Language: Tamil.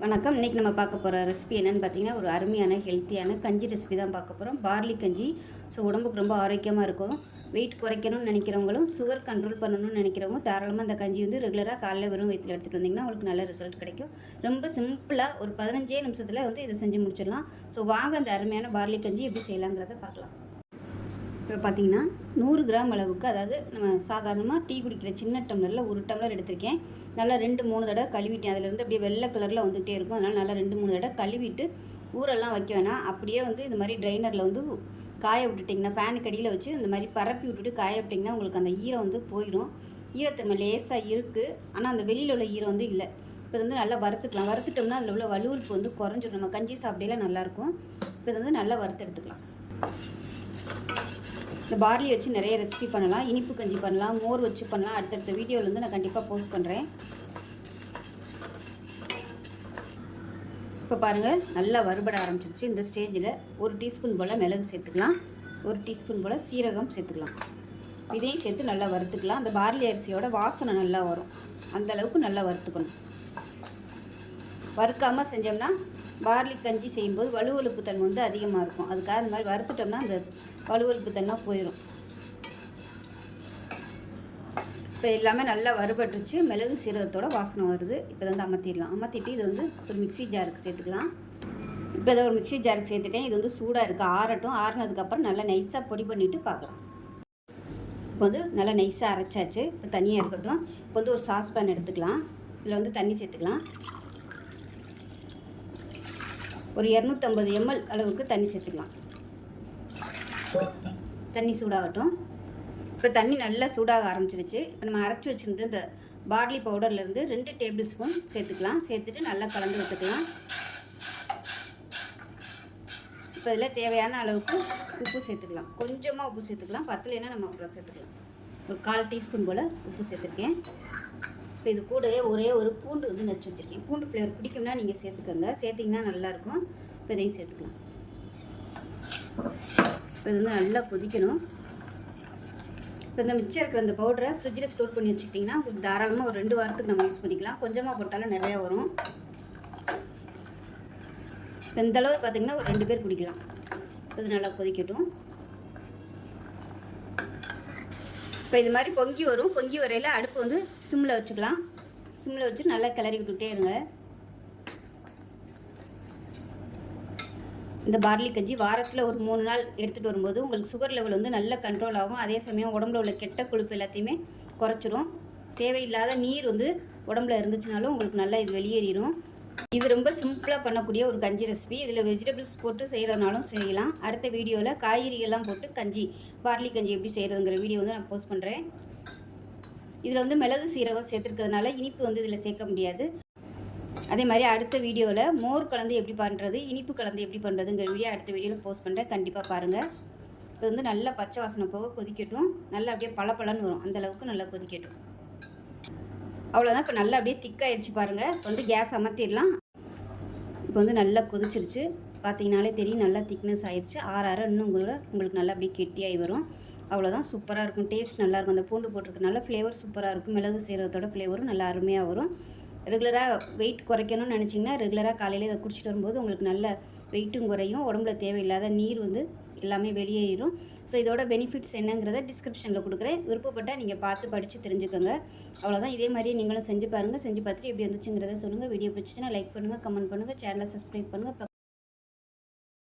வணக்கம். இன்றைக்கி நம்ம பார்க்க போகிற ரெசிபி என்னென்னு பார்த்தீங்கன்னா, ஒரு அருமையான ஹெல்த்தியான கஞ்சி ரெசிபி தான் பார்க்க போகிறோம். பார்லி கஞ்சி. ஸோ உடம்புக்கு ரொம்ப ஆரோக்கியமாக இருக்கும். வெயிட் குறைக்கணும்னு நினைக்கிறவங்களும், சுகர் கண்ட்ரோல் பண்ணணும்னு நினைக்கிறவங்க தாராளமாக அந்த கஞ்சி ரெகுலராக காலையில் வெறும் வயிற்றில் எடுத்துகிட்டு வந்திங்கன்னா உங்களுக்கு நல்ல ரிசல்ட் கிடைக்கும். ரொம்ப சிம்பிளாக ஒரு 15 நிமிஷத்தில் இதை செஞ்சு முடிச்சிடலாம். ஸோ வாங்க அந்த அருமையான பார்லி கஞ்சி எப்படி செய்யலாங்கிறத பார்க்கலாம். இப்போ பார்த்தீங்கன்னா 100 கிராம் அளவுக்கு, அதாவது நம்ம சாதாரணமாக டீ குடிக்கிற சின்ன டம்ளரில் 1 டம்ளர் எடுத்திருக்கேன். நல்லா 2-3 தடவை கழுவிட்டேன். அதிலேருந்து அப்படியே வெள்ளை கலரில் வந்துகிட்டே இருக்கும். அதனால் நல்லா 2-3 தடவை கழுவிட்டு ஊரெல்லாம் வைக்க வேணாம். அப்படியே இந்த மாதிரி ட்ரைனரில் காய விட்டுட்டிங்கன்னா, ஃபேனுக்கு அடியில் வச்சு இந்த மாதிரி பரப்பி விட்டுட்டு காய விட்டிங்கன்னா உங்களுக்கு அந்த ஈரம் போயிடும். ஈரத்தன்மை லேசாக இருக்குது, ஆனால் அந்த வெளியில் உள்ள ஈரம் இல்லை. இப்போ நல்லா வறுத்துக்கலாம். வறுத்துட்டோம்னா அதில் உள்ள வலுவலுப்பு குறைஞ்சிடும். நம்ம கஞ்சி சாப்பிடையில நல்லாயிருக்கும். இப்போ நல்லா வறுத்து எடுத்துக்கலாம். இந்த பார்லி வச்சு நிறைய ரெசிபி பண்ணலாம். இனிப்பு கஞ்சி பண்ணலாம், மோர் வச்சு பண்ணலாம். அடுத்தடுத்த வீடியோவில் நான் கண்டிப்பாக போஸ்ட் பண்ணுறேன். இப்போ பாருங்கள், நல்லா வறுபட ஆரம்பிச்சிருச்சு. இந்த ஸ்டேஜில் 1 டீஸ்பூன் போல் மிளகு சேர்த்துக்கலாம், 1 டீஸ்பூன் போல் சீரகம் சேர்த்துக்கலாம். இதையும் சேர்த்து நல்லா வறுத்துக்கலாம். அந்த பார்லி அரிசியோட வாசனை நல்லா வரும். அந்தளவுக்கு நல்லா வறுத்துக்கணும். வறுக்காமல் செஞ்சோம்னா பார்லி கஞ்சி செய்யும்போது வலுவலுப்பு தன்மை அதிகமாக இருக்கும். அதுக்காக இந்த மாதிரி வறுத்துட்டோம்னா அந்த வலுவலுப்பு தன்மை போயிடும். இப்போ எல்லாமே நல்லா வறுபட்டுருச்சு. மிளகு சீரகத்தோட வாசனை வருது. இப்போ அமர்த்திடலாம். அமர்த்திட்டு இது ஒரு மிக்சி ஜாருக்கு சேர்த்துக்கலாம். இப்போ இதை ஒரு மிக்சி ஜாருக்கு சேர்த்துட்டேன். இது சூடாக இருக்குது, ஆறட்டும். ஆறினதுக்கப்புறம் நல்லா நைஸாக பொடி பண்ணிவிட்டு பார்க்கலாம். இப்போ நல்லா நைஸாக அரைச்சாச்சு. இப்போ தனியாக இருக்கட்டும். இப்போ ஒரு சாஸ்பேன் எடுத்துக்கலாம். இதில் தண்ணி சேர்த்துக்கலாம். ஒரு 250 ml அளவுக்கு தண்ணி சேர்த்துக்கலாம். தண்ணி சூடாகட்டும். இப்போ தண்ணி நல்லா சூடாக ஆரம்பிச்சிருச்சு. இப்போ நம்ம அரைச்சி வச்சுருந்து இந்த பார்லி பவுடர்லேருந்து 2 டேபிள் ஸ்பூன் சேர்த்துக்கலாம். சேர்த்துட்டு நல்லா கலந்து விட்டுக்கலாம். இப்போ இதில் தேவையான அளவுக்கு உப்பு சேர்த்துக்கலாம். கொஞ்சமாக உப்பு சேர்த்துக்கலாம். பத்தலைன்னா நம்ம அப்புறம் சேர்த்துக்கலாம். ஒரு 1/4 டீஸ்பூன் போல் உப்பு சேர்த்துருக்கேன். இப்போ இது கூடவே ஒரே ஒரு பூண்டு நச்சு வச்சுருக்கேன். பூண்டு ஃப்ளேவர் பிடிக்கும்னா நீங்கள் சேர்த்துக்கோங்க. சேர்த்திங்கன்னா நல்லாயிருக்கும். இப்போ இதையும் சேர்த்துக்கலாம். இப்போ இது நல்லா கொதிக்கணும். இப்போ இந்த மிச்சம் இருக்கிற அந்த பவுடரை ஃப்ரிட்ஜில் ஸ்டோர் பண்ணி வச்சுக்கிட்டிங்கன்னா உங்களுக்கு தாராளமாக ஒரு 2 வாரத்துக்கு நம்ம யூஸ் பண்ணிக்கலாம். கொஞ்சமாக போட்டாலும் நிறையா வரும். இப்போ இந்தளவு பார்த்திங்கன்னா ஒரு 2 பேர் குடிக்கலாம். இது நல்லா கொதிக்கட்டும். இப்போ இது மாதிரி பொங்கி வரும். பொங்கி வரையில் அடுப்பு சிம்மில் வச்சுக்கலாம். சிம்மில் வச்சு நல்லா கிளறி விட்டுக்கிட்டே இருங்க. இந்த பார்லி கஞ்சி வாரத்தில் ஒரு 3 நாள் எடுத்துகிட்டு வரும்போது உங்களுக்கு சுகர் லெவல் நல்ல கண்ட்ரோல் ஆகும். அதே சமயம் உடம்புல உள்ள கெட்ட கொழுப்பு எல்லாத்தையுமே குறைச்சிரும். தேவையில்லாத நீர் உடம்புல இருந்துச்சுனாலும் உங்களுக்கு நல்லா இது வெளியேறிடும். இது ரொம்ப சிம்பிளாக பண்ணக்கூடிய ஒரு கஞ்சி ரெசிபி. இதில் வெஜிடபிள்ஸ் போட்டு செய்கிறதுனாலும் செய்யலாம். அடுத்த வீடியோவில் காய்கறிகள்லாம் போட்டு கஞ்சி, பார்லி கஞ்சி எப்படி செய்கிறதுங்கிற வீடியோ நான் போஸ்ட் பண்ணுறேன். இதில் மிளகு சீரகம் சேர்த்துருக்கிறதுனால இனிப்பு இதில் சேர்க்க முடியாது. அதே மாதிரி அடுத்த வீடியோவில் மோர் கலந்து எப்படி பண்ணுறது, இனிப்பு கலந்து எப்படி பண்ணுறதுங்கிற வீடியோ அடுத்த வீடியோவில் போஸ்ட் பண்ணுறேன். கண்டிப்பாக பாருங்கள். இது நல்லா பச்சை வாசனை போக கொதிக்கட்டும். நல்லா அப்படியே பளபளன்னு வரும். அந்தளவுக்கு நல்லா கொதிக்கட்டும். அவ்வளோதான். இப்போ நல்லா அப்படியே திக்காயிடுச்சு பாருங்கள். இப்போ கேஸ் அமர்த்திடலாம். இப்போ நல்லா கொதிச்சிருச்சு. பார்த்தீங்கனாலே தெரியும் நல்லா திக்னஸ் ஆயிடுச்சு. ஆற இன்னும் கூட உங்களுக்கு நல்லா அப்படியே கெட்டியாகி வரும். அவ்வளோதான். சூப்பராக இருக்கும். டேஸ்ட் நல்லாயிருக்கும். அந்த பூண்டு போட்டிருக்கனால ஃப்ளேவர் சூப்பராக இருக்கும். மிளகு சீரகத்தோட ஃப்ளேவரும் நல்லா அருமையாக வரும். ரெகுலராக வெயிட் குறைக்கணும்னு நினச்சிங்கன்னா ரெகுலராக காலையில் இதை குடிச்சிட்டு வரும்போது உங்களுக்கு நல்ல வெயிட்டும் குறையும். உடம்புல தேவையில்லாத நீர் எல்லாமே வெளியேறிடும். ஸோ இதோட பெனிஃபிட்ஸ் என்னங்கிறத டிஸ்கிரிப்ஷனில் கொடுக்குறேன். விருப்பப்பட்டால் நீங்கள் பார்த்து படித்து தெரிஞ்சுக்கோங்க. அவ்வளோதான். இதே மாதிரியே நீங்களும் செஞ்சு பாருங்கள். செஞ்சு பார்த்துட்டு எப்படி வந்துச்சுங்கிறத சொல்லுங்கள். வீடியோ பிடிச்சிச்சுன்னா லைக் பண்ணுங்கள், கமெண்ட் பண்ணுங்கள், சேனலை சப்ஸ்கிரைப் பண்ணுங்கள்.